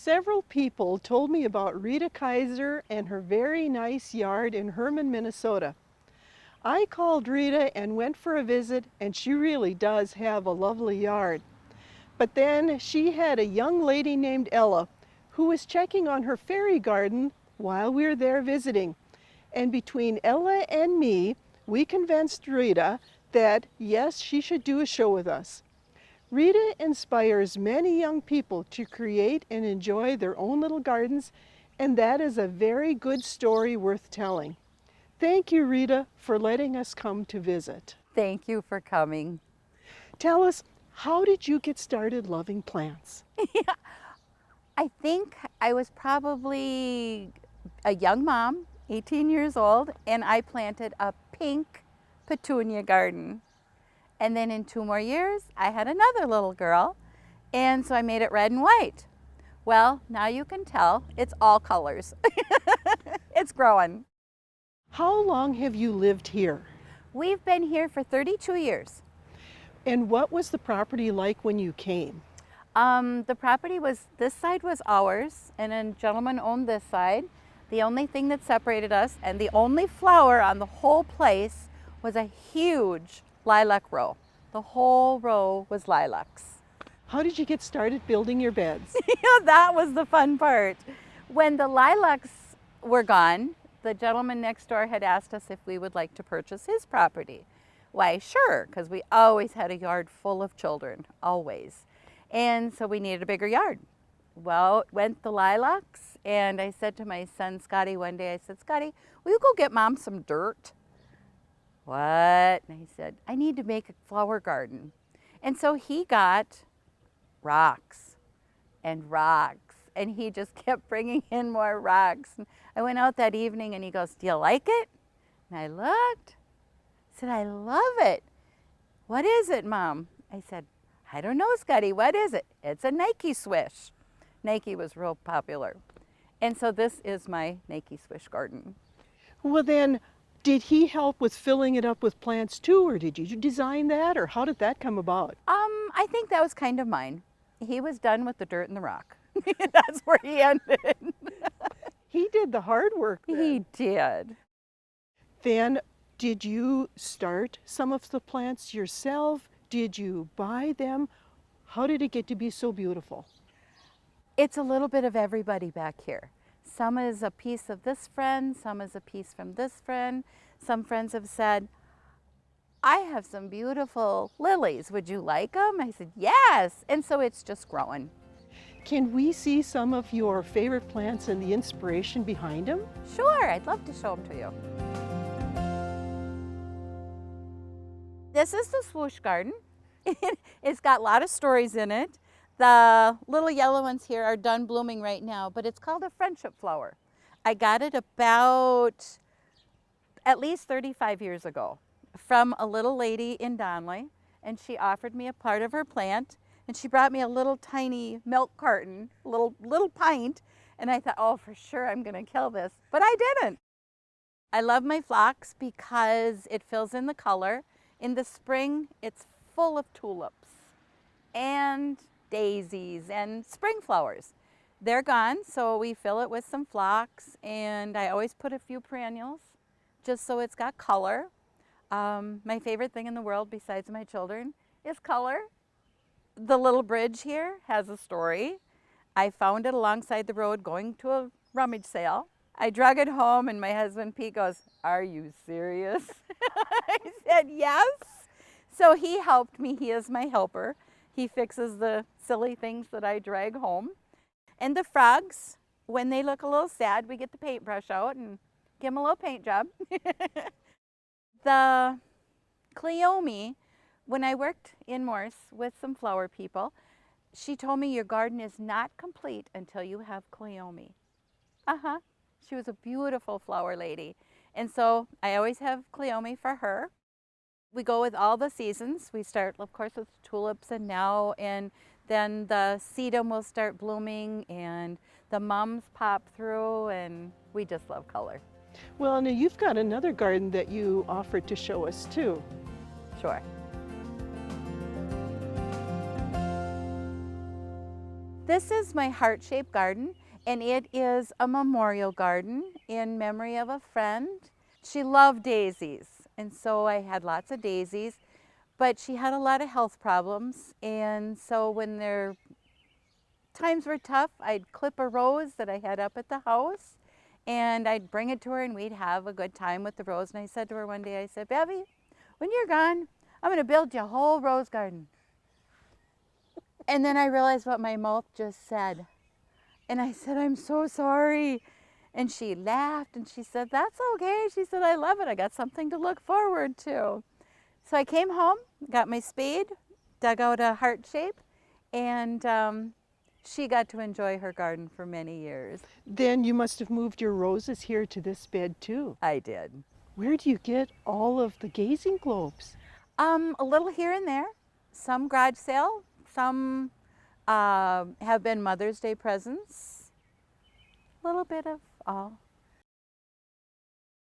Several people told me about Rita Kaiser and her very nice yard in Herman, Minnesota. I called Rita and went for a visit, and she really does have a lovely yard. But then she had a young lady named Ella who was checking on her fairy garden while we were there visiting. And between Ella and me, we convinced Rita that yes, she should do a show with us. Rita inspires many young people to create and enjoy their own little gardens, and that is a very good story worth telling. Thank you, Rita, for letting us come to visit. Thank you for coming. Tell us, how did you get started loving plants? I think I was probably a young mom, 18 years old, and I planted a pink petunia garden. And then in 2 more years, I had another little girl, and so I made it red and white. Well, now you can tell it's all colors. It's growing. How long have you lived here? We've been here for 32 years. And what was the property like when you came? The property was, this side was ours, and a gentleman owned this side. The only thing that separated us, and the only flower on the whole place, was a huge lilac row. The whole row was lilacs. How did you get started building your beds? Yeah, that was the fun part. When the lilacs were gone, the gentleman next door had asked us if we would like to purchase his property. Why, sure, because we always had a yard full of children, always. And so we needed a bigger yard. Well, went the lilacs, and I said to my son Scotty one day, I said, Scotty, will you go get Mom some dirt? What? And I said, I need to make a flower garden. And so he got rocks and rocks, and he just kept bringing in more rocks. And I went out that evening and he goes, do you like it? And I looked. I said, I love it. What is it, Mom? I said, I don't know, Scotty, what is it? It's a Nike swish. Nike was real popular. And so this is my Nike swish garden. Well then, did he help with filling it up with plants too, or did you design that, or how did that come about? I think that was kind of mine. He was done with the dirt and the rock. That's where he ended. He did the hard work then. He did. Then, did you start some of the plants yourself? Did you buy them? How did it get to be so beautiful? It's a little bit of everybody back here. Some is a piece of this friend, some is a piece from this friend. Some friends have said, I have some beautiful lilies. Would you like them? I said, yes. And so it's just growing. Can we see some of your favorite plants and the inspiration behind them? Sure, I'd love to show them to you. This is the swoosh garden. It's got a lot of stories in it. The little yellow ones here are done blooming right now, but it's called a friendship flower. I got it about at least 35 years ago from a little lady in Donley, and she offered me a part of her plant, and she brought me a little tiny milk carton, little pint, and I thought, oh, for sure I'm gonna kill this, but I didn't. I love my phlox because it fills in the color. In the spring, it's full of tulips and daisies and spring flowers. They're gone, so we fill it with some phlox, and I always put a few perennials just so it's got color. My favorite thing in the world besides my children is color. The little bridge here has a story. I found it alongside the road going to a rummage sale. I drug it home, and my husband Pete goes, are you serious? I said, yes. So he helped me. He is my helper. He fixes the silly things that I drag home. And the frogs, when they look a little sad, we get the paintbrush out and give them a little paint job. The Cleome, when I worked in Morse with some flower people, she told me your garden is not complete until you have Cleome. She was a beautiful flower lady. And so I always have Cleome for her. We go with all the seasons. We start, of course, with tulips and then the sedum will start blooming, and the mums pop through, and we just love color. Well, now you've got another garden that you offered to show us too. Sure. This is my heart-shaped garden, and it is a memorial garden in memory of a friend. She loved daisies, and so I had lots of daisies, but she had a lot of health problems, and so when their times were tough, I'd clip a rose that I had up at the house, and I'd bring it to her, and we'd have a good time with the rose. And I said to her one day, I said, Bevy, when you're gone, I'm going to build you a whole rose garden. And then I realized what my mouth just said. And I said, I'm so sorry. And she laughed and she said, that's okay. She said, I love it. I got something to look forward to. So I came home, got my spade, dug out a heart shape, and she got to enjoy her garden for many years. Then you must have moved your roses here to this bed too. I did. Where do you get all of the gazing globes? A little here and there, some garage sale, some have been Mother's Day presents, a little bit of all.